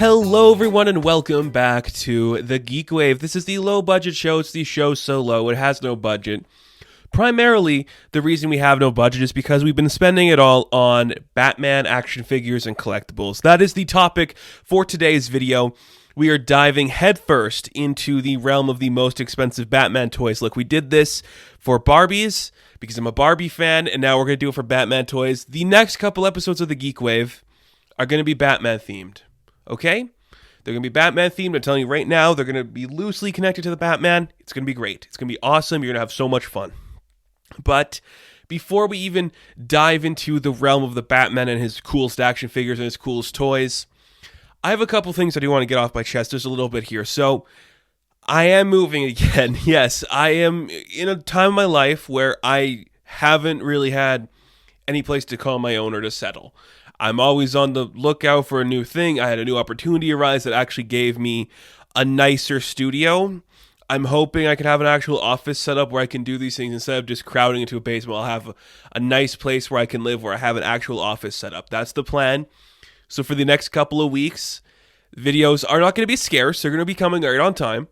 Hello everyone and welcome back to the GeekWave. This is the low budget show. It's the show so low it has no budget. Primarily, the reason we have no budget is because we've been spending it all on Batman action figures and collectibles. That is the topic for today's video. We are diving headfirst into the realm of the most expensive Batman toys. Look, we did this for Barbies because I'm a Barbie fan, and now we're going to do it for Batman toys. The next couple episodes of the GeekWave are going to be Batman themed. Okay? They're going to be Batman themed. I'm telling you right now, they're going to be loosely connected to the Batman. It's going to be great. It's going to be awesome. You're going to have so much fun. But before we even dive into the realm of the Batman and his coolest action figures and his coolest toys, I have a couple things I do want to get off my chest. There's a little bit here. So, I am moving again. Yes, I am in a time of my life where I haven't really had any place to call my own or to settle. I'm always on the lookout for a new thing. I had a new opportunity arise that actually gave me a nicer studio. I'm hoping I can have an actual office set up where I can do these things instead of just crowding into a basement. I'll have a nice place where I can live, where I have an actual office set up. That's the plan. So for the next couple of weeks, videos are not going to be scarce. They're going to be coming right on time.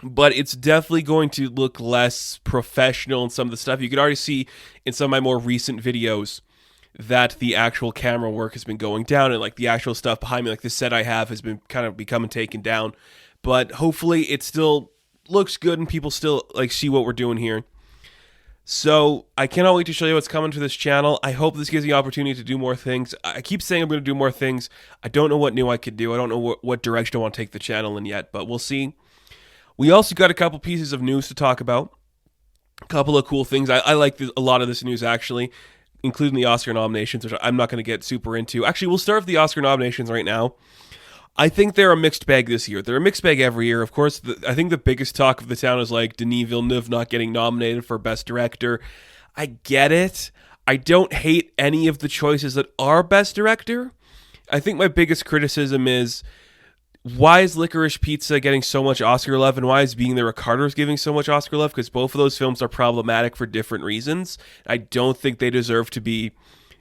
But it's definitely going to look less professional in some of the stuff. You can already see in some of my more recent videos that the actual camera work has been going down, and like the actual stuff behind me, like the set I have, has been kind of becoming taken down. But hopefully it still looks good and people still like see what we're doing here. So I cannot wait to show you what's coming to this channel. I hope this gives me the opportunity to do more things. I keep saying I'm going to do more things. I don't know what new I could do. I don't know what direction I want to take the channel in yet, but we'll see. We also got a couple pieces of news to talk about. A couple of cool things. I like a lot of this news, actually, including the Oscar nominations, which I'm not going to get super into. Actually, we'll start with the Oscar nominations right now. I think they're a mixed bag this year. They're a mixed bag every year. Of course, I think the biggest talk of the town is like Denis Villeneuve not getting nominated for Best Director. I get it. I don't hate any of the choices that are Best Director. I think my biggest criticism is, why is Licorice Pizza getting so much Oscar love, and why is Being the Ricardos giving so much Oscar love? Because both of those films are problematic for different reasons. I don't think they deserve to be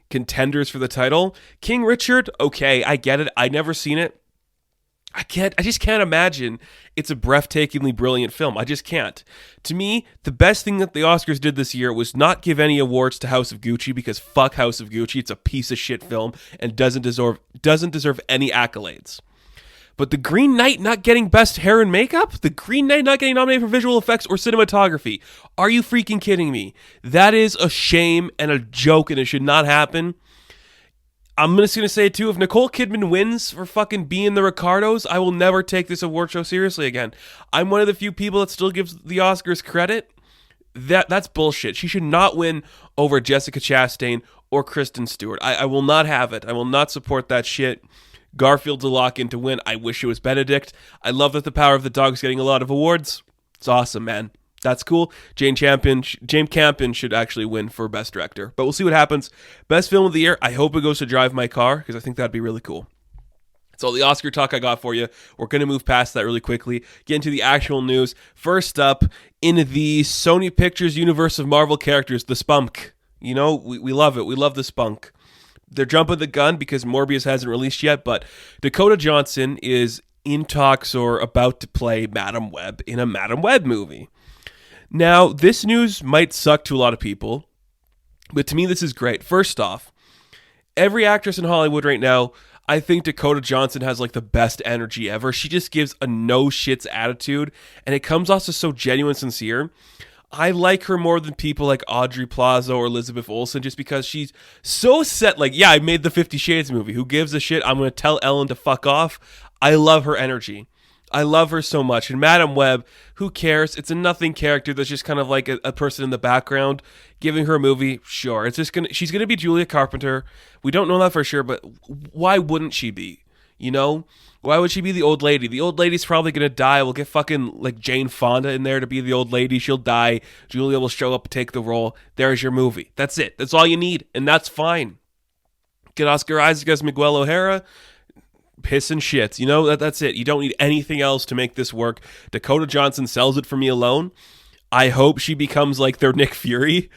contenders for the title. King Richard, okay, I get it. I've never seen it. I just can't imagine it's a breathtakingly brilliant film. I just can't. To me, the best thing that the Oscars did this year was not give any awards to House of Gucci, because fuck House of Gucci. It's a piece of shit film and doesn't deserve any accolades. But The Green Knight not getting Best Hair and Makeup? The Green Knight not getting nominated for visual effects or cinematography? Are you freaking kidding me? That is a shame and a joke, and it should not happen. I'm just going to say, too, if Nicole Kidman wins for fucking Being the Ricardos, I will never take this award show seriously again. I'm one of the few people that still gives the Oscars credit. That's bullshit. She should not win over Jessica Chastain or Kristen Stewart. I will not have it. I will not support that shit. Garfield's a lock-in to win. I wish it was Benedict. I love that The Power of the Dog is getting a lot of awards. It's awesome, man. That's cool. James Campion should actually win for Best Director. But we'll see what happens. Best Film of the Year, I hope it goes to Drive My Car, because I think that'd be really cool. That's all the Oscar talk I got for you. We're going to move past that really quickly. Get into the actual news. First up, in the Sony Pictures universe of Marvel characters, the Spunk. You know, we love it. We love the Spunk. They're jumping the gun because Morbius hasn't released yet, but Dakota Johnson is in talks or about to play Madam Web in a Madam Web movie. Now, this news might suck to a lot of people, but to me this is great. First off, every actress in Hollywood right now, I think Dakota Johnson has like the best energy ever. She just gives a no shits attitude, and it comes off as so genuine and sincere. I like her more than people like Audrey Plaza or Elizabeth Olsen, just because she's so set. Like, yeah, I made the 50 Shades movie. Who gives a shit? I'm going to tell Ellen to fuck off. I love her energy. I love her so much. And Madam Web, who cares? It's a nothing character that's just kind of like a person in the background. Giving her a movie, sure. She's gonna be Julia Carpenter. We don't know that for sure, but why wouldn't she be? You know? Why would she be the old lady? The old lady's probably gonna die. We'll get fucking like Jane Fonda in there to be the old lady. She'll die. Julia will show up and take the role. There's your movie. That's it. That's all you need, and that's fine. Get Oscar Isaac as Miguel O'Hara. Piss and shits. You know, that's it. You don't need anything else to make this work. Dakota Johnson sells it for me alone. I hope she becomes like their Nick Fury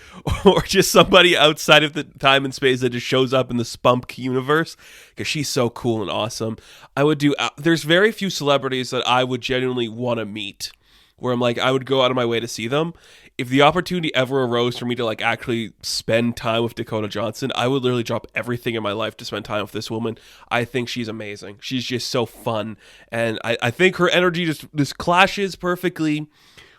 or just somebody outside of the time and space that just shows up in the Spunk universe because she's so cool and awesome. I would do, there's very few celebrities that I would genuinely want to meet where I'm like, I would go out of my way to see them. If the opportunity ever arose for me to like actually spend time with Dakota Johnson, I would literally drop everything in my life to spend time with this woman. I think she's amazing. She's just so fun. And I think her energy just clashes perfectly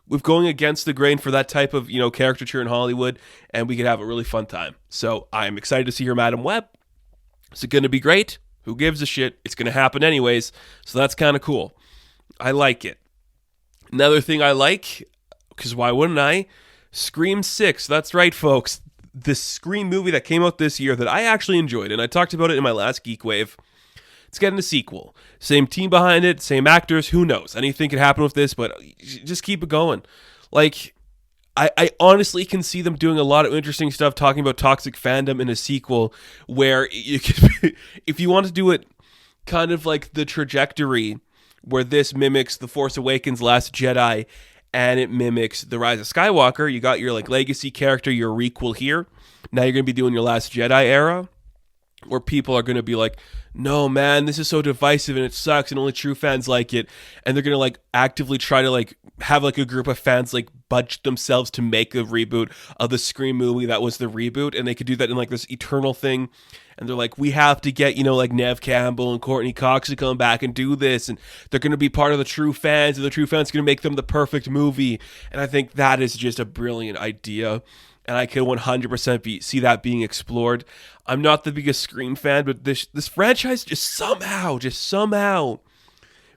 with going against the grain for that type of, caricature in Hollywood, and we could have a really fun time. So I'm excited to see her Madam Web. Is it going to be great? Who gives a shit? It's going to happen anyways, so that's kind of cool. I like it. Another thing I like, because why wouldn't I? Scream 6. That's right, folks. The Scream movie that came out this year that I actually enjoyed, and I talked about it in my last GeekWave. It's getting a sequel. Same team behind it, same actors. Who knows? Anything could happen with this, but just keep it going. Like, I honestly can see them doing a lot of interesting stuff, talking about toxic fandom in a sequel where you could, if you want to do it kind of like the trajectory where this mimics The Force Awakens, Last Jedi, and it mimics The Rise of Skywalker. You got your like legacy character, your requel here. Now you're going to be doing your Last Jedi era, where people are going to be like, no, man, this is so divisive and it sucks and only true fans like it. And they're going to like actively try to like have like a group of fans like budge themselves to make a reboot of the Scream movie that was the reboot. And they could do that in like this eternal thing. And they're like, we have to get, like Nev Campbell and Courtney Cox to come back and do this. And they're going to be part of the true fans, and the true fans are going to make them the perfect movie. And I think that is just a brilliant idea. And I can 100% see that being explored. I'm not the biggest Scream fan, but this franchise just somehow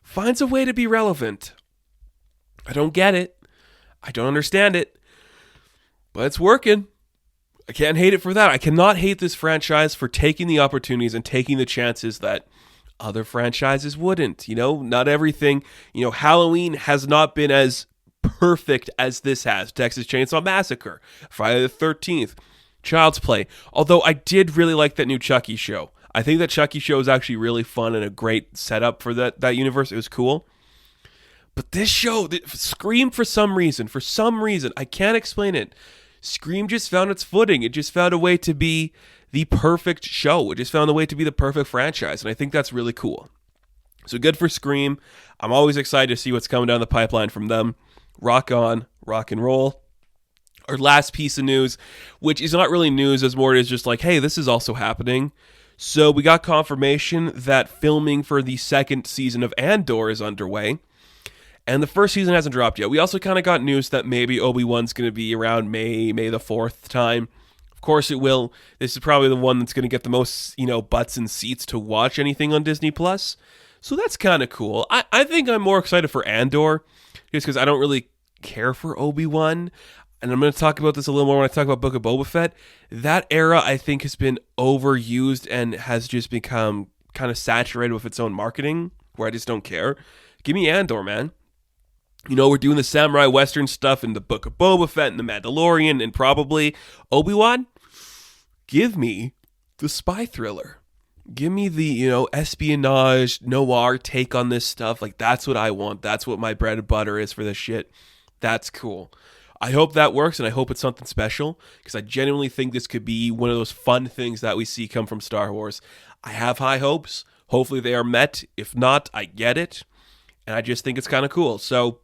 finds a way to be relevant. I don't get it. I don't understand it. But it's working. I can't hate it for that. I cannot hate this franchise for taking the opportunities and taking the chances that other franchises wouldn't. Not everything. Halloween has not been as perfect as this has. Texas Chainsaw Massacre, Friday the 13th, Child's Play. Although I did really like that new Chucky show. I think that Chucky show is actually really fun and a great setup for that universe. It was cool. But this show, Scream, for some reason, I can't explain it. Scream just found its footing. It just found a way to be the perfect show. It just found a way to be the perfect franchise. And I think that's really cool. So good for Scream. I'm always excited to see what's coming down the pipeline from them. Rock on, rock and roll. Our last piece of news, which is not really news as more it is just like, hey, this is also happening. So we got confirmation that filming for the second season of Andor is underway. And the first season hasn't dropped yet. We also kind of got news that maybe Obi-Wan's going to be around May the 4th time. Of course it will. This is probably the one that's going to get the most, butts and seats to watch anything on Disney+. So that's kind of cool. I think I'm more excited for Andor, just because I don't really care for Obi-Wan. And I'm going to talk about this a little more when I talk about Book of Boba Fett. That era, I think, has been overused and has just become kind of saturated with its own marketing, where I just don't care. Give me Andor, man. We're doing the samurai western stuff in the Book of Boba Fett and the Mandalorian and probably Obi-Wan. Give me the spy thriller. Give me the, espionage, noir take on this stuff. Like, that's what I want. That's what my bread and butter is for this shit. That's cool. I hope that works, and I hope it's something special, because I genuinely think this could be one of those fun things that we see come from Star Wars. I have high hopes. Hopefully they are met. If not, I get it. And I just think it's kind of cool. So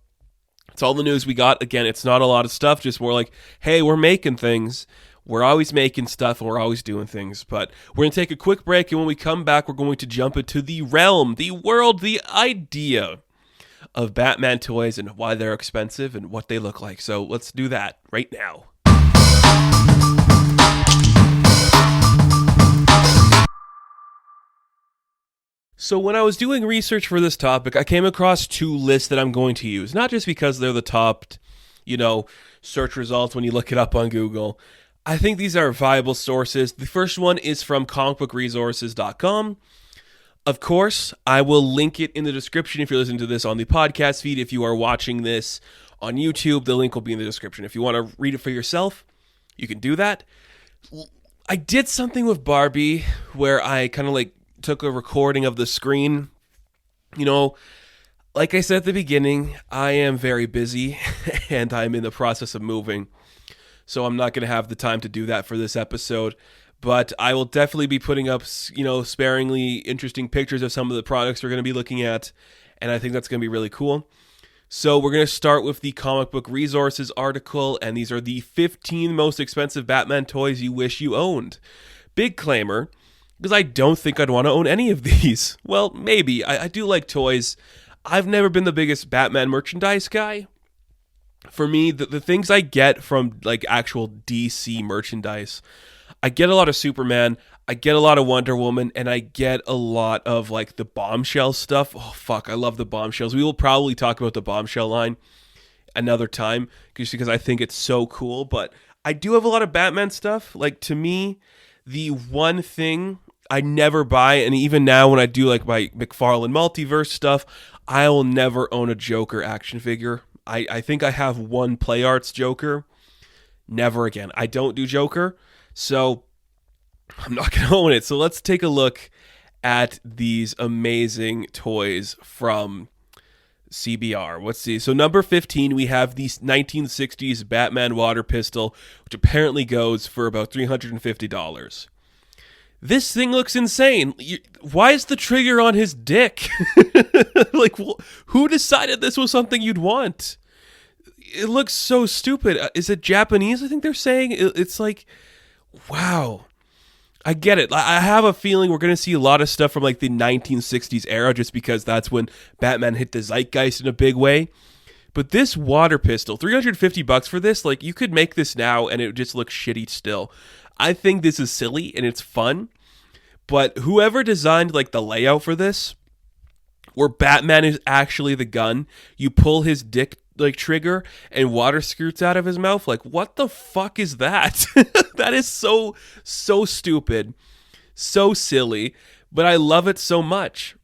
it's all the news we got. Again, it's not a lot of stuff, just more like, hey, we're making things. We're always making stuff and we're always doing things. But we're going to take a quick break, and when we come back, we're going to jump into the realm, the world, the idea of Batman toys and why they're expensive and what they look like. So let's do that right now. So when I was doing research for this topic, I came across two lists that I'm going to use, not just because they're the top, search results when you look it up on Google. I think these are viable sources. The first one is from comicbookresources.com. Of course, I will link it in the description if you're listening to this on the podcast feed. If you are watching this on YouTube, the link will be in the description. If you want to read it for yourself, you can do that. I did something with Barbie where I kind of took a recording of the screen. Like I said at the beginning, I am very busy and I'm in the process of moving. So I'm not going to have the time to do that for this episode. But I will definitely be putting up, sparingly interesting pictures of some of the products we're going to be looking at. And I think that's going to be really cool. So we're going to start with the comic book resources article. And these are the 15 most expensive Batman toys you wish you owned. Big claimer, because I don't think I'd want to own any of these. Well, maybe. I do like toys. I've never been the biggest Batman merchandise guy. For me, the things I get from like actual DC merchandise, I get a lot of Superman, I get a lot of Wonder Woman, and I get a lot of like the Bombshell stuff. Oh fuck, I love the Bombshells. We will probably talk about the Bombshell line another time just because I think it's so cool. But I do have a lot of Batman stuff. Like to me, the one thing I never buy, and even now when I do like my McFarlane multiverse stuff, I will never own a Joker action figure. I think I have one Play Arts Joker. Never again. I don't do Joker, so I'm not going to own it. So let's take a look at these amazing toys from CBR. Let's see. So number 15, we have the 1960s Batman water pistol, which apparently goes for about $350. This thing looks insane. Why is the trigger on his dick? Like, who decided this was something you'd want? It looks so stupid. Is it Japanese? I think they're saying it's like, wow. I get it. I have a feeling we're going to see a lot of stuff from like the 1960s era just because that's when Batman hit the zeitgeist in a big way. But this water pistol, $350 for this, like you could make this now and it just looks shitty still. I think this is silly and it's fun. But whoever designed like the layout for this, where Batman is actually the gun, you pull his dick like trigger and water squirts out of his mouth. Like, what the fuck is that? That is so stupid, so silly, but I love it so much.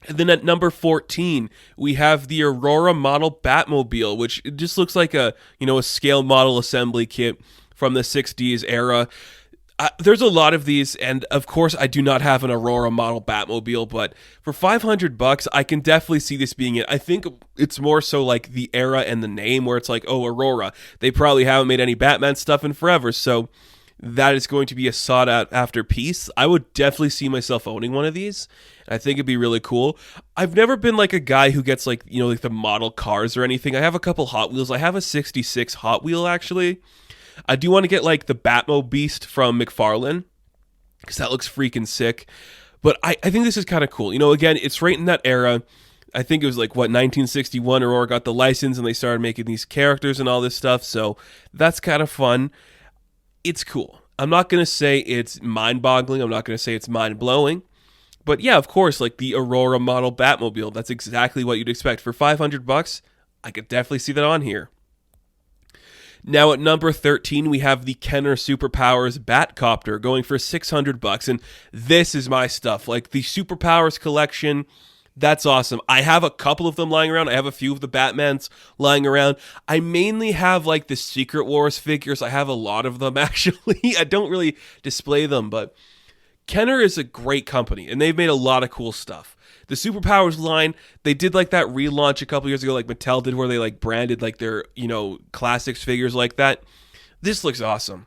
And then at number 14, we have the Aurora model Batmobile, which it just looks like a scale model assembly kit from the 60s era. There's a lot of these, and of course I do not have an Aurora model Batmobile, but for $500, I can definitely see this being it. I think it's more so like the era and the name where it's like, oh, Aurora. They probably haven't made any Batman stuff in forever, so that is going to be a sought after piece. I would definitely see myself owning one of these. I think it'd be really cool. I've never been like a guy who gets like the model cars or anything. I have a couple Hot Wheels. I have a 66 Hot Wheel actually. I do want to get like the Batmo Beast from McFarlane because that looks freaking sick. But I think this is kind of cool. Again, it's right in that era. I think it was like, 1961 Aurora got the license and they started making these characters and all this stuff. So that's kind of fun. It's cool. I'm not going to say it's mind-boggling. I'm not going to say it's mind-blowing. But yeah, of course, like the Aurora model Batmobile, that's exactly what you'd expect. For $500, I could definitely see that on here. Now at number 13, we have the Kenner Superpowers Batcopter going for $600. And this is my stuff. Like the Superpowers collection, that's awesome. I have a couple of them lying around. I have a few of the Batmans lying around. I mainly have like the Secret Wars figures. I have a lot of them actually. I don't really display them, but Kenner is a great company and they've made a lot of cool stuff. The Superpowers line, they did like that relaunch a couple years ago like Mattel did where they like branded like their, classics figures like that. This looks awesome.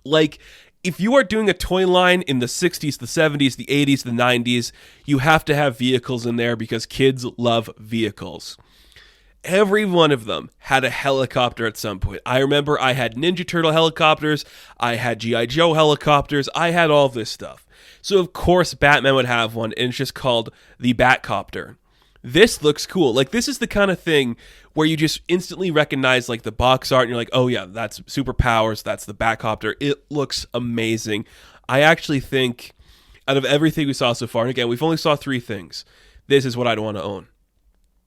Like, if you are doing a toy line in the 60s, the 70s, the 80s, the 90s, you have to have vehicles in there because kids love vehicles. Every one of them had a helicopter at some point. I remember I had Ninja Turtle helicopters, I had G.I. Joe helicopters, I had all this stuff. So of course Batman would have one, and it's just called the Batcopter. This looks cool. Like, this is the kind of thing where you just instantly recognize like the box art and you're like, oh yeah, that's Superpowers, that's the Batcopter. It looks amazing. I actually think out of everything we saw so far, and again, we've only saw 3 things, this is what I'd want to own.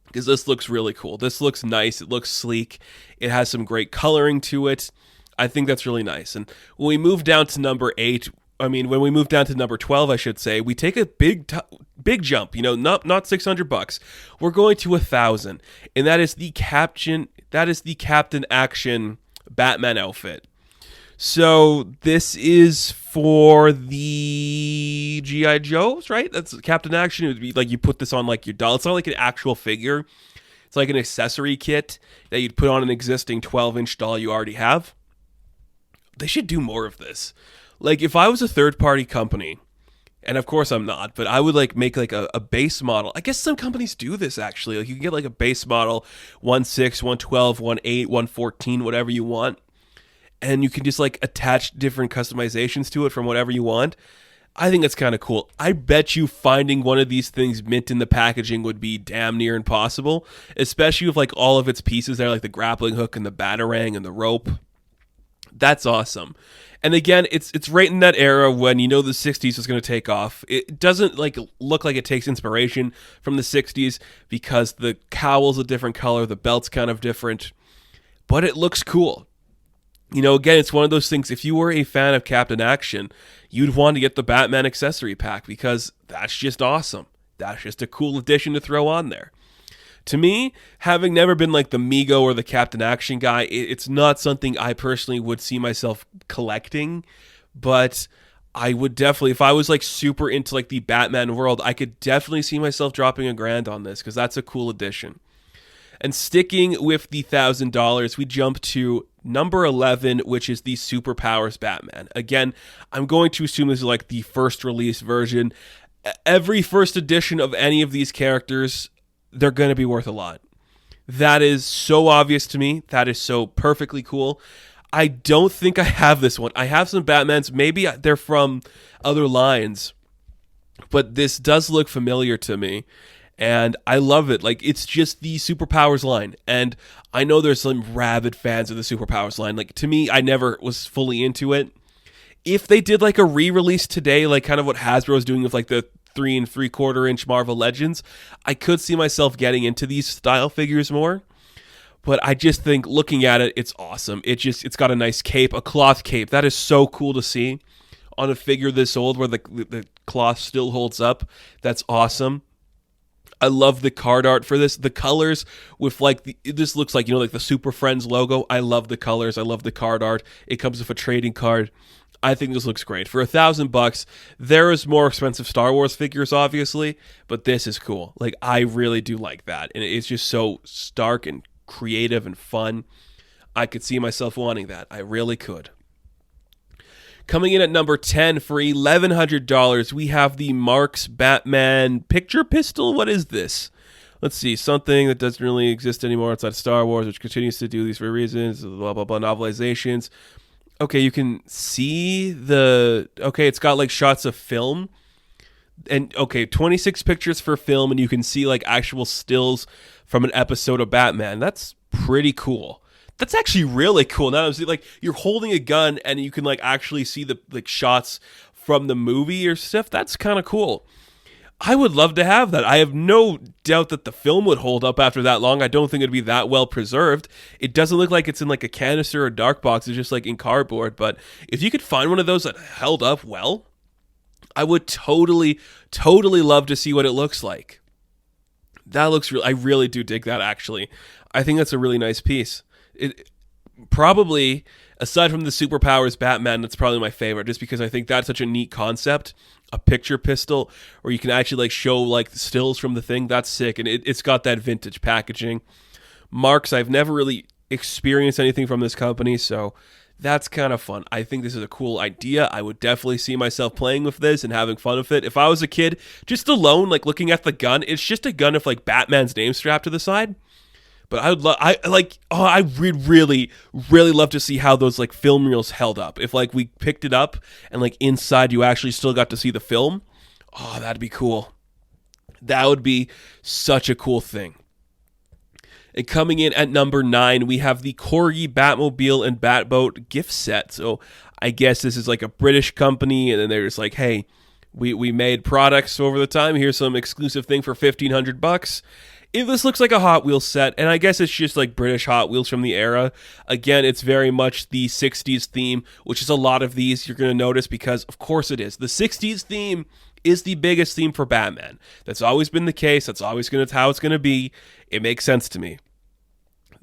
Because this looks really cool. This looks nice. It looks sleek. It has some great coloring to it. I think that's really nice. And when we move down to number 8, when we move down to number 12, I should say, we take a big jump. Not $600. We're going to $1,000, and that is the Captain Action Batman outfit. So this is for the G.I. Joes, right? That's Captain Action. It would be like you put this on like your doll. It's not like an actual figure. It's like an accessory kit that you'd put on an existing 12-inch doll you already have. They should do more of this. Like, if I was a third-party company, and of course I'm not, but I would like make like a base model. I guess some companies do this actually. Like, you can get like a base model, 1/6, 1/12, 1/8, 1/14, whatever you want. And you can just like attach different customizations to it from whatever you want. I think that's kind of cool. I bet you finding one of these things mint in the packaging would be damn near impossible, especially with like all of its pieces there, like the grappling hook and the batarang and the rope. That's awesome. And again, it's right in that era when you know the 60s was going to take off. It doesn't like look like it takes inspiration from the 60s because the cowl's a different color, the belt's kind of different, but it looks cool. You know, again, it's one of those things, if you were a fan of Captain Action, you'd want to get the Batman accessory pack because that's just awesome. That's just a cool addition to throw on there. To me, having never been like the Mego or the Captain Action guy, it's not something I personally would see myself collecting, but I would definitely, if I was like super into like the Batman world, I could definitely see myself dropping $1,000 on this because that's a cool addition. And sticking with the $1,000, we jump to number 11, which is the Superpowers Batman. Again, I'm going to assume this is like the first release version. Every first edition of any of these characters, they're going to be worth a lot. That is so obvious to me. That is so perfectly cool. I don't think I have this one. I have some Batmans. Maybe they're from other lines, but this does look familiar to me. And I love it. Like, it's just the Superpowers line. And I know there's some rabid fans of the Superpowers line. Like, to me, I never was fully into it. If they did like a re-release today, like kind of what Hasbro's doing with like the 3 3/4 inch Marvel Legends, I could see myself getting into these style figures more. But I just think looking at it, it's awesome. It's got a nice cape, a cloth cape. That is so cool to see on a figure this old where the cloth still holds up. That's awesome. I love the card art for this. The colors with like this looks like, you know, like the Super Friends logo. I love the colors. I love the card art. It comes with a trading card. I think this looks great. For $1,000, there is more expensive Star Wars figures, obviously, but this is cool. Like, I really do like that. And it's just so stark and creative and fun. I could see myself wanting that. I really could. Coming in at number 10 for $1,100, we have the Marx Batman picture pistol. What is this? Let's see. Something that doesn't really exist anymore outside Star Wars, which continues to do these for reasons, blah, blah, blah, novelizations. Okay, you can see okay, it's got like shots of film. And okay, 26 pictures for film, and you can see like actual stills from an episode of Batman. That's pretty cool. That's actually really cool. Now I'm seeing like you're holding a gun and you can like actually see the like shots from the movie or stuff. That's kind of cool. I would love to have that. I have no doubt that the film would hold up after that long. I don't think it'd be that well preserved. It doesn't look like it's in like a canister or dark box. It's just like in cardboard. But if you could find one of those that held up well, I would totally love to see what it looks like. That looks real. I really do dig that, actually. I think that's a really nice piece. It probably, aside from the Superpowers Batman, that's probably my favorite, just because I think that's such a neat concept. A picture pistol where you can actually like show like the stills from the thing. That's sick. And it's got that vintage packaging. Marx, I've never really experienced anything from this company, so that's kind of fun. I think this is a cool idea. I would definitely see myself playing with this and having fun with it. If I was a kid, just alone, like looking at the gun, it's just a gun with like Batman's name strapped to the side. But I would I would really love to see how those like film reels held up. If like we picked it up and like inside you actually still got to see the film. Oh, that'd be cool. That would be such a cool thing. And coming in at number 9, we have the Corgi Batmobile and Batboat gift set. So I guess this is like a British company, and then they're just like, hey, we made products over the time. Here's some exclusive thing for $1,500. This looks like a Hot Wheels set, and I guess it's just like British Hot Wheels from the era. Again, it's very much the 60s theme, which is a lot of these you're going to notice because, of course it is. The 60s theme is the biggest theme for Batman. That's always been the case. That's always how it's going to be. It makes sense to me.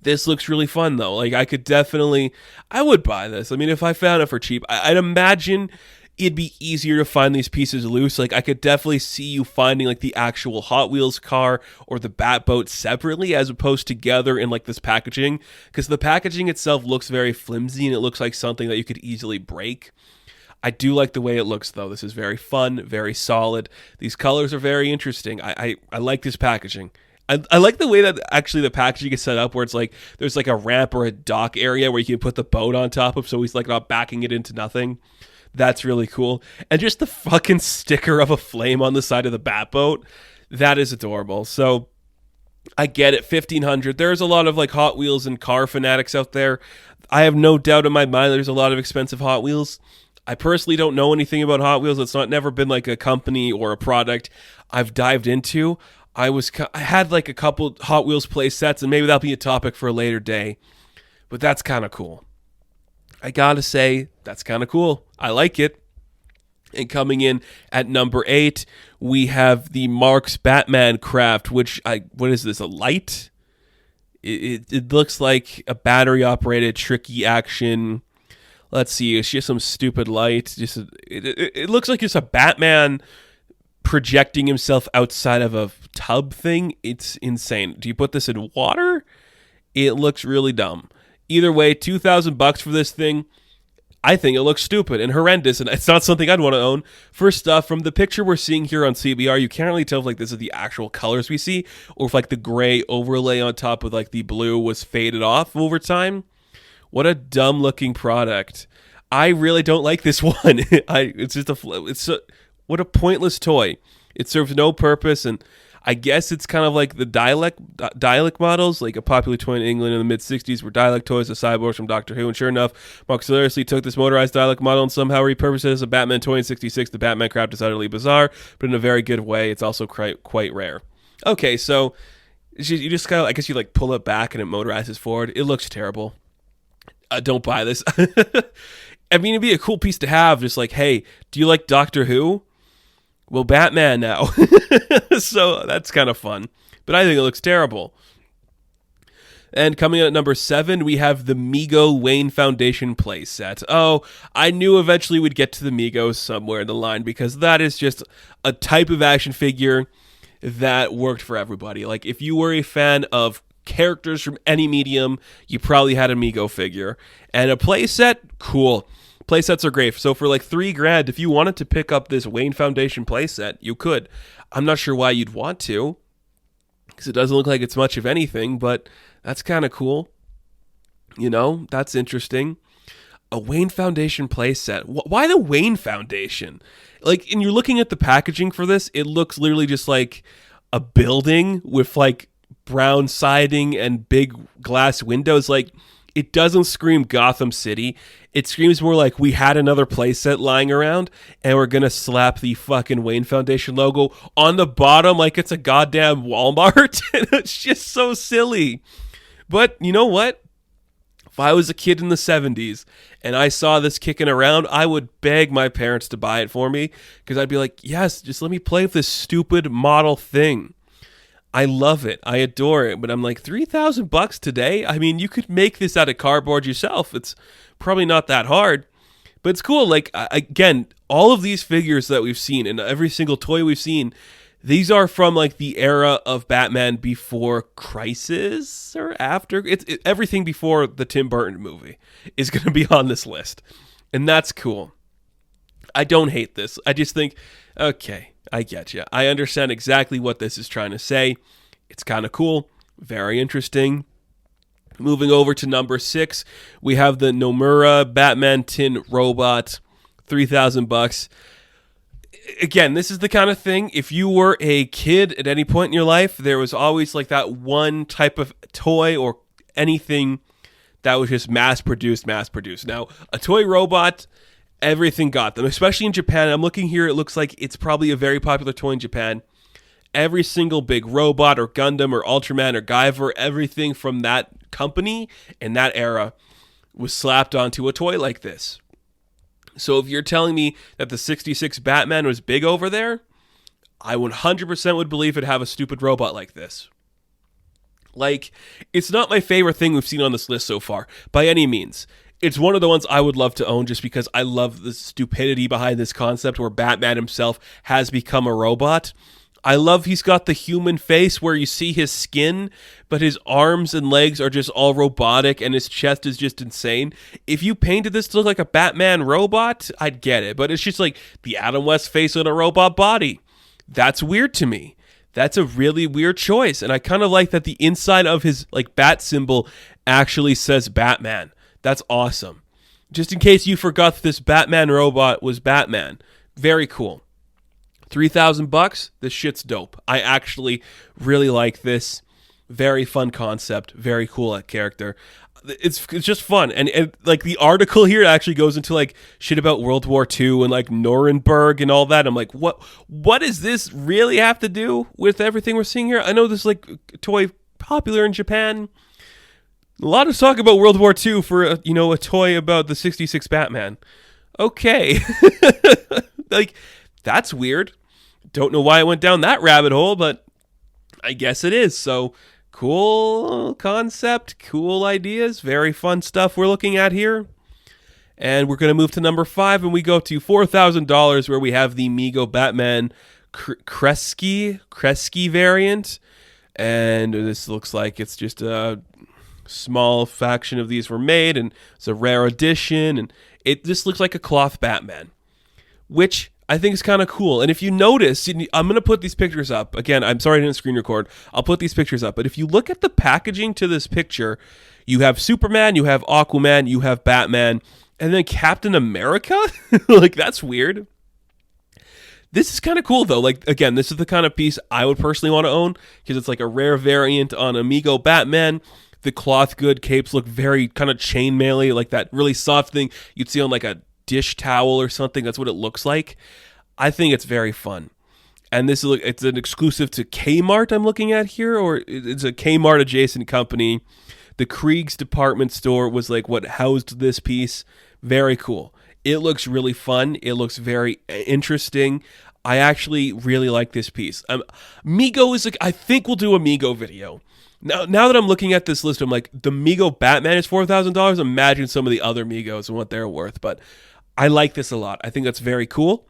This looks really fun, though. Like, I would buy this. I mean, if I found it for cheap, I'd imagine it'd be easier to find these pieces loose. Like, I could definitely see you finding, like, the actual Hot Wheels car or the Batboat separately as opposed together in, like, this packaging. Because the packaging itself looks very flimsy and it looks like something that you could easily break. I do like the way it looks, though. This is very fun, very solid. These colors are very interesting. I like this packaging. I like the way that actually the packaging is set up where it's like there's like a ramp or a dock area where you can put the boat on top of so he's like not backing it into nothing. That's really cool. And just the fucking sticker of a flame on the side of the Batboat, that is adorable. So I get it, $1,500. There's a lot of like Hot Wheels and car fanatics out there. I have no doubt in my mind there's a lot of expensive Hot Wheels. I personally don't know anything about Hot Wheels. It's never been like a company or a product I've dived into. I had like a couple Hot Wheels play sets, and maybe that'll be a topic for a later day. But that's kind of cool. I gotta say, that's kind of cool. I like it. And coming in at number 8, we have the Marx Batman Craft, what is this, a light? It looks like a battery-operated tricky action. Let's see, it's just some stupid light. It looks like it's a Batman projecting himself outside of a tub thing. It's insane. Do you put this in water? It looks really dumb. Either way, $2,000 for this thing. I think it looks stupid and horrendous, and it's not something I'd want to own. First off, from the picture we're seeing here on CBR, you can't really tell if like this is the actual colors we see, or if like the gray overlay on top with like the blue was faded off over time. What a dumb looking product. I really don't like this one. What a pointless toy. It serves no purpose, and I guess it's kind of like the Dalek models, like a popular toy in England in the mid-'60s were Dalek toys, the cyborgs from Doctor Who, and sure enough, Marx hilariously took this motorized Dalek model and somehow repurposed it as a Batman toy in 66. The Batman Craft is utterly bizarre, but in a very good way. It's also quite rare. Okay, so you just kind of, I guess you like pull it back and it motorizes forward. It looks terrible. Don't buy this. I mean, it'd be a cool piece to have, just like, hey, do you like Doctor Who? Well, Batman now. So that's kind of fun. But I think it looks terrible. And coming in at number 7, we have the Mego Wayne Foundation playset. Oh, I knew eventually we'd get to the Megos somewhere in the line because that is just a type of action figure that worked for everybody. Like, if you were a fan of characters from any medium, you probably had a Mego figure. And a playset, cool. Playsets are great. So for like $3,000, if you wanted to pick up this Wayne Foundation playset, you could. I'm not sure why you'd want to, because it doesn't look like it's much of anything, but that's kind of cool. You know, that's interesting. A Wayne Foundation playset. Why the Wayne Foundation? Like, and you're looking at the packaging for this, it looks literally just like a building with like brown siding and big glass windows. Like, it doesn't scream Gotham City. It screams more like we had another playset lying around and we're going to slap the fucking Wayne Foundation logo on the bottom like it's a goddamn Walmart. It's just so silly. But you know what? If I was a kid in the 70s and I saw this kicking around, I would beg my parents to buy it for me because I'd be like, yes, just let me play with this stupid model thing. I love it. I adore it. But I'm like, $3,000 today? I mean, you could make this out of cardboard yourself. It's probably not that hard. But it's cool. Like, again, all of these figures that we've seen and every single toy we've seen, these are from like the era of Batman before Crisis or after. Everything before the Tim Burton movie is going to be on this list. And that's cool. I don't hate this. I just think, okay, I get you. I understand exactly what this is trying to say. It's kind of cool. Very interesting. Moving over to number 6, we have the Nomura Batman Tin Robot, $3,000. Again, this is the kind of thing, if you were a kid at any point in your life, there was always like that one type of toy or anything that was just mass-produced. Now, a toy robot, everything got them, especially in Japan. I'm looking here, it looks like it's probably a very popular toy in Japan. Every single big robot or Gundam or Ultraman or Guyver, everything from that company and that era was slapped onto a toy like this. So if you're telling me that the 66 Batman was big over there, I 100% would believe it'd have a stupid robot like this. Like, it's not my favorite thing we've seen on this list so far, by any means. It's one of the ones I would love to own just because I love the stupidity behind this concept where Batman himself has become a robot. I love he's got the human face where you see his skin, but his arms and legs are just all robotic and his chest is just insane. If you painted this to look like a Batman robot, I'd get it. But it's just like the Adam West face on a robot body. That's weird to me. That's a really weird choice. And I kind of like that the inside of his like bat symbol actually says Batman. That's awesome. Just in case you forgot that this Batman robot was Batman. Very cool. $3,000. This shit's dope. I actually really like this. Very fun concept. Very cool character. It's just fun. And like the article here actually goes into like shit about World War II and like Nuremberg and all that. I'm like, what does this really have to do with everything we're seeing here? I know this like toy popular in Japan. A lot of talk about World War II for a toy about the 66 Batman. Okay. Like, that's weird. Don't know why I went down that rabbit hole, but I guess it is. So, cool concept, cool ideas, very fun stuff we're looking at here. And we're going to move to number 5, and we go to $4,000, where we have the Mego Batman Kresge variant. And this looks like it's just a small faction of these were made, and it's a rare edition, and it just looks like a cloth Batman, which I think is kind of cool. And if you notice, I'm going to put these pictures up. Again, I'm sorry I didn't screen record. I'll put these pictures up. But if you look at the packaging to this picture, you have Superman, you have Aquaman, you have Batman, and then Captain America? Like, that's weird. This is kind of cool, though. Like, again, this is the kind of piece I would personally want to own because it's like a rare variant on Amigo Batman. The cloth good capes look very kind of chainmail-y, like that really soft thing you'd see on like a dish towel or something. That's what it looks like. I think it's very fun. And it's an exclusive to Kmart I'm looking at here, or it's a Kmart adjacent company. The Krieg's department store was like what housed this piece. Very cool. It looks really fun. It looks very interesting. I actually really like this piece. Mego is like, I think we'll do a Mego video. Now that I'm looking at this list, I'm like, the Mego Batman is $4,000. Imagine some of the other Megos and what they're worth. But I like this a lot. I think that's very cool.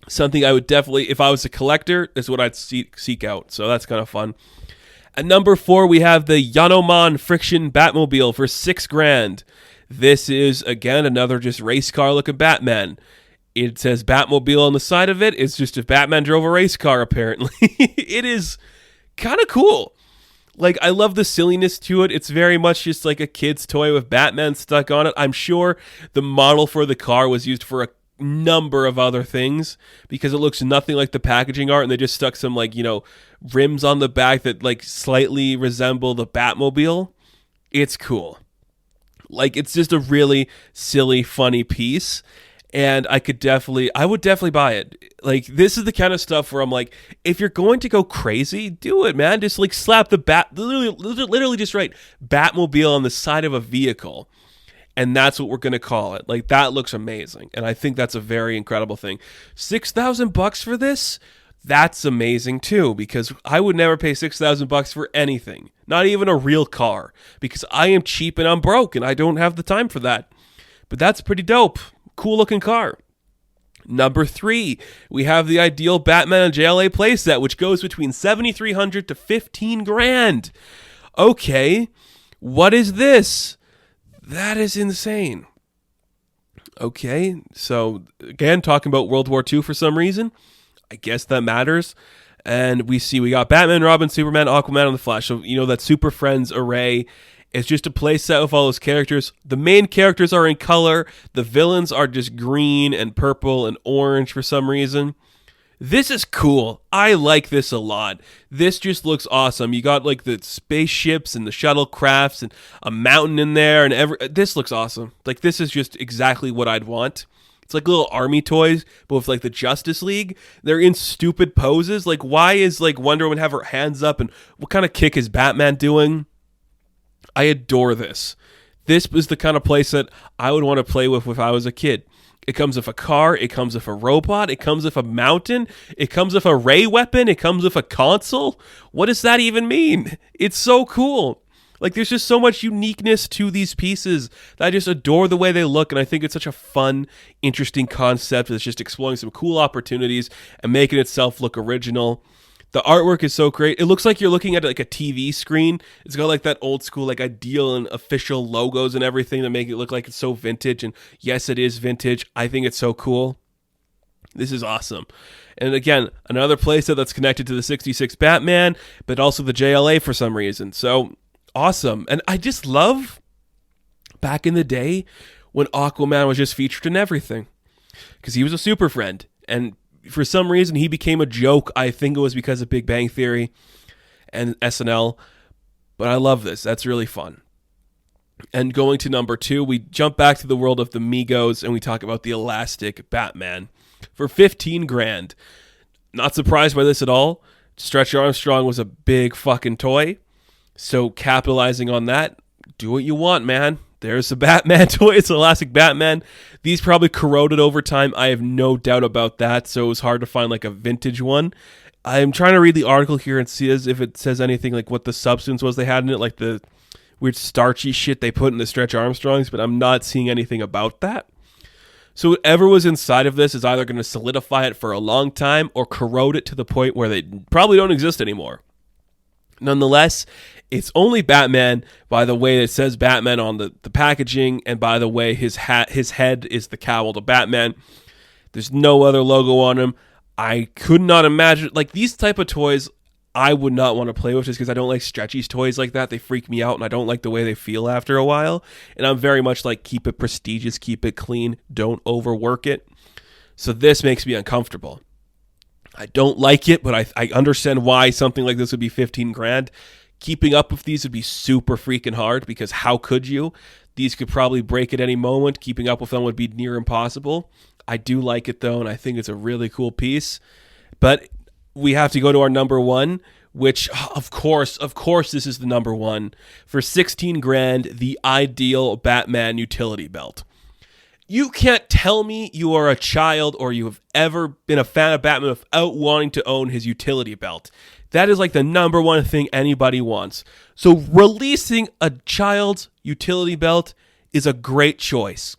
Something I would definitely, if I was a collector, is what I'd seek out. So that's kind of fun. At number 4, we have the Yanomon Friction Batmobile for $6,000. This is, again, another just race car looking Batman. It says Batmobile on the side of it. It's just if Batman drove a race car, apparently. It is kind of cool. Like, I love the silliness to it. It's very much just like a kid's toy with Batman stuck on it. I'm sure the model for the car was used for a number of other things because it looks nothing like the packaging art, and they just stuck some, like, rims on the back that, like, slightly resemble the Batmobile. It's cool. Like, it's just a really silly, funny piece. And I would definitely buy it. Like, this is the kind of stuff where I'm like, if you're going to go crazy, do it, man. Just like slap the literally just write Batmobile on the side of a vehicle. And that's what we're going to call it. Like, that looks amazing. And I think that's a very incredible thing. $6,000 for this? That's amazing too, because I would never pay $6,000 for anything. Not even a real car. Because I am cheap and I'm broke and I don't have the time for that. But that's pretty dope. Cool looking car. Number 3, we have the Ideal Batman and JLA playset, which goes between $7,300 to $15,000. Okay, what is this? That is insane. Okay, so again, talking about World War II for some reason. I guess that matters. And we got Batman, Robin, Superman, Aquaman, and the Flash. So, that Super Friends array. It's just a playset with all those characters. The main characters are in color. The villains are just green and purple and orange for some reason. This is cool. I like this a lot. This just looks awesome. You got like the spaceships and the shuttlecrafts and a mountain in there, and this looks awesome. Like, this is just exactly what I'd want. It's like little army toys, but with like the Justice League. They're in stupid poses. Like, why is like Wonder Woman have her hands up, and what kind of kick is Batman doing? I adore this. This was the kind of playset I would want to play with if I was a kid. It comes with a car. It comes with a robot. It comes with a mountain. It comes with a ray weapon. It comes with a console. What does that even mean? It's so cool. Like, there's just so much uniqueness to these pieces that I just adore the way they look, and I think it's such a fun, interesting concept that's just exploring some cool opportunities and making itself look original. The artwork is so great. It looks like you're looking at like a TV screen. It's got like that old school, like ideal and official logos and everything that make it look like it's so vintage. And yes, it is vintage. I think it's so cool. This is awesome. And again, another playset that's connected to the 66 Batman, but also the JLA for some reason. So awesome. And I just love back in the day when Aquaman was just featured in everything, because he was a super friend. And for some reason, he became a joke. I think it was because of Big Bang Theory and SNL. But I love this. That's really fun. And going to number 2, we jump back to the world of the Migos and we talk about the Elastic Batman for $15,000. Not surprised by this at all. Stretch Armstrong was a big fucking toy. So capitalizing on that, do what you want, man. There's the Batman toy. It's Elastic Batman. These probably corroded over time. I have no doubt about that. So it was hard to find like a vintage one. I'm trying to read the article here and see as if it says anything like what the substance was they had in it, like the weird starchy shit they put in the Stretch Armstrongs, but I'm not seeing anything about that. So whatever was inside of this is either going to solidify it for a long time or corrode it to the point where they probably don't exist anymore. Nonetheless, it's only Batman by the way it says Batman on the packaging, and by the way his head is the cowl to Batman. There's no other logo on him. I could not imagine, like, these type of toys I would not want to play with just because I don't like stretchy toys like that. They freak me out and I don't like the way they feel after a while. And I'm very much like, keep it prestigious, keep it clean, don't overwork it. So this makes me uncomfortable. I don't like it, but I understand why something like this would be $15,000. Keeping up with these would be super freaking hard because how could you? These could probably break at any moment. Keeping up with them would be near impossible. I do like it though, and I think it's a really cool piece. But we have to go to our number 1, which of course this is the number 1 for $16,000, the ideal Batman utility belt. You can't tell me you are a child or you have ever been a fan of Batman without wanting to own his utility belt. That is like the number 1 thing anybody wants. So releasing a child's utility belt is a great choice.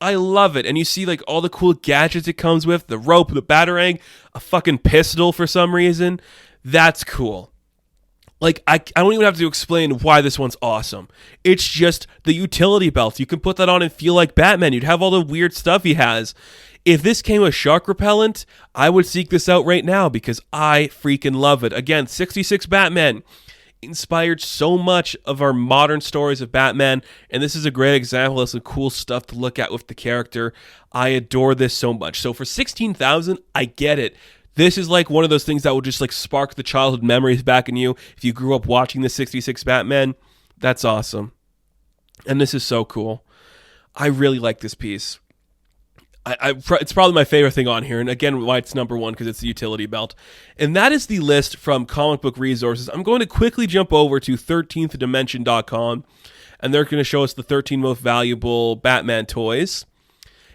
I love it. And you see like all the cool gadgets it comes with, the rope, the batarang, a fucking pistol for some reason. That's cool. Like, I don't even have to explain why this one's awesome. It's just the utility belt. You can put that on and feel like Batman. You'd have all the weird stuff he has. If this came with shark repellent, I would seek this out right now because I freaking love it. Again, 66 Batman inspired so much of our modern stories of Batman, and this is a great example of some cool stuff to look at with the character. I adore this so much. So for $16,000, I get it. This is like one of those things that will just like spark the childhood memories back in you. If you grew up watching the 66 Batman, that's awesome. And this is so cool. I really like this piece. It's probably my favorite thing on here, and again, why it's number 1, because it's the utility belt. And that is the list from Comic Book Resources. I'm going to quickly jump over to 13thdimension.com, and they're going to show us the 13 most valuable Batman toys.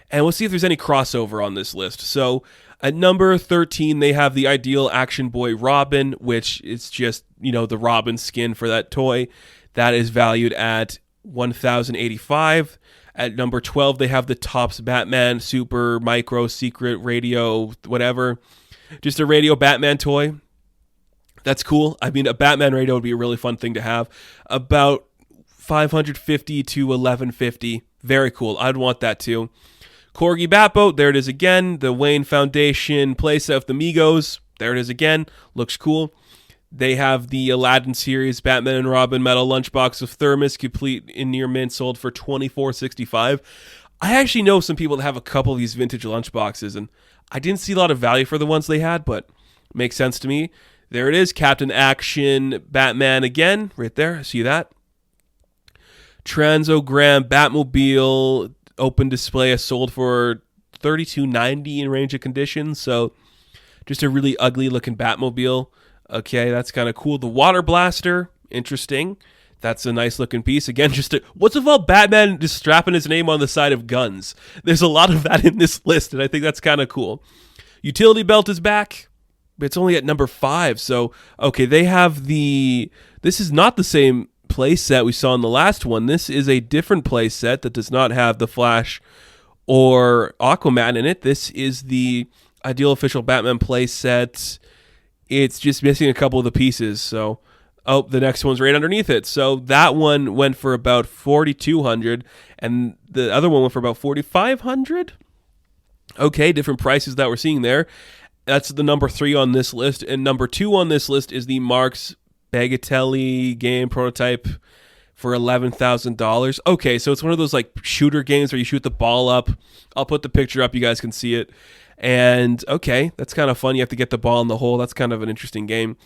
And we'll see if there's any crossover on this list. So at number 13, they have the ideal Action Boy Robin, which is just, the Robin skin for that toy. That is valued at $1,085. At number 12, they have the Topps Batman Super Micro Secret Radio, whatever. Just a radio Batman toy. That's cool. I mean, a Batman radio would be a really fun thing to have. About $550 to $1,150. Very cool. I'd want that too. Corgi Batboat, there it is again. The Wayne Foundation playset of the Migos. There it is again. Looks cool. They have the Aladdin series Batman and Robin metal lunchbox of Thermos, complete in near mint, sold for $24.65. I actually know some people that have a couple of these vintage lunchboxes, and I didn't see a lot of value for the ones they had, but it makes sense to me. There it is, Captain Action Batman again, right there. See that? Transogram Batmobile open display is sold for $32.90 in range of conditions, so just a really ugly looking Batmobile. Okay, that's kind of cool. The Water Blaster, interesting. That's a nice looking piece. Again, what's with all Batman just strapping his name on the side of guns? There's a lot of that in this list, and I think that's kind of cool. Utility belt is back. It's only at number 5. So, okay, they have this is not the same play set we saw in the last one. This is a different play set that does not have the Flash or Aquaman in it. This is the Ideal Official Batman play set. It's just missing a couple of the pieces. So, the next one's right underneath it. So that one went for about $4,200, and the other one went for about $4,500. Okay, different prices that we're seeing there. That's the number 3 on this list, and number 2 on this list is the Marks Bagatelle game prototype for $11,000. Okay, so it's one of those like shooter games where you shoot the ball up. I'll put the picture up, you guys can see it. And okay, that's kind of fun. You have to get the ball in the hole. That's kind of an interesting game.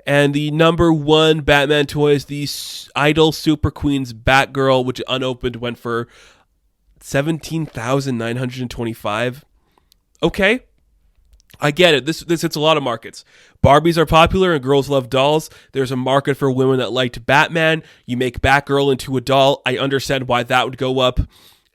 And the number 1 Batman toy is the Idol Super Queen's Batgirl, which unopened went for $17,925. Okay, I get it. This hits a lot of markets. Barbies are popular and girls love dolls. There's a market for women that liked Batman. You make Batgirl into a doll. I understand why that would go up.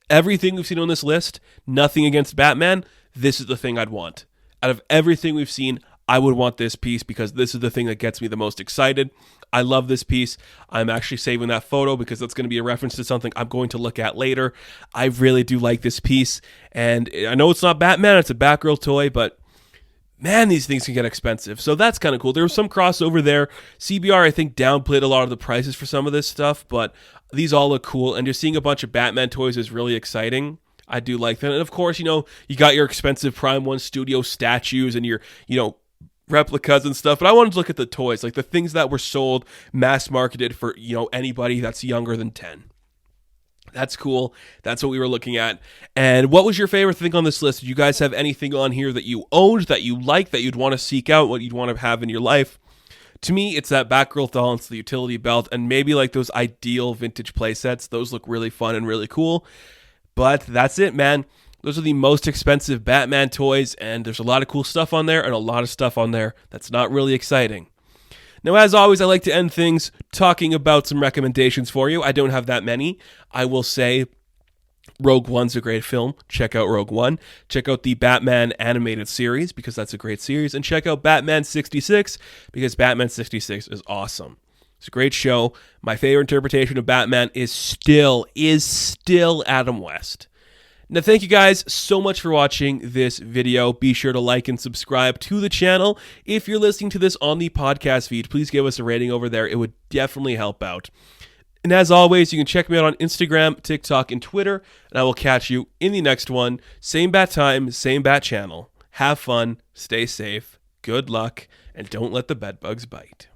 Everything we've seen on this list, nothing against Batman. This is the thing I'd want. Out of everything we've seen, I would want this piece because this is the thing that gets me the most excited. I love this piece. I'm actually saving that photo because that's going to be a reference to something I'm going to look at later. I really do like this piece. And I know it's not Batman, it's a Batgirl toy, but man, these things can get expensive. So that's kind of cool. There was some crossover there. CBR, I think, downplayed a lot of the prices for some of this stuff, but these all look cool. And just seeing a bunch of Batman toys is really exciting. I do like that. And of course, you got your expensive Prime 1 Studio statues and your, replicas and stuff, but I wanted to look at the toys, like the things that were sold, mass marketed for, anybody that's younger than 10. That's cool. That's what we were looking at. And what was your favorite thing on this list? Did you guys have anything on here that you owned, that you liked, that you'd want to seek out, what you'd want to have in your life? To me, it's that Batgirl doll, it's the utility belt, and maybe like those ideal vintage play sets. Those look really fun and really cool. But that's it, man. Those are the most expensive Batman toys, and there's a lot of cool stuff on there and a lot of stuff on there that's not really exciting. Now, as always, I like to end things talking about some recommendations for you. I don't have that many. I will say Rogue One's a great film. Check out Rogue One. Check out the Batman animated series because that's a great series. And check out Batman 66 because Batman 66 is awesome. It's a great show. My favorite interpretation of Batman is still Adam West. Now, thank you guys so much for watching this video. Be sure to like and subscribe to the channel. If you're listening to this on the podcast feed, please give us a rating over there. It would definitely help out. And as always, you can check me out on Instagram, TikTok, and Twitter, and I will catch you in the next one. Same bat time, same bat channel. Have fun, stay safe, good luck, and don't let the bedbugs bite.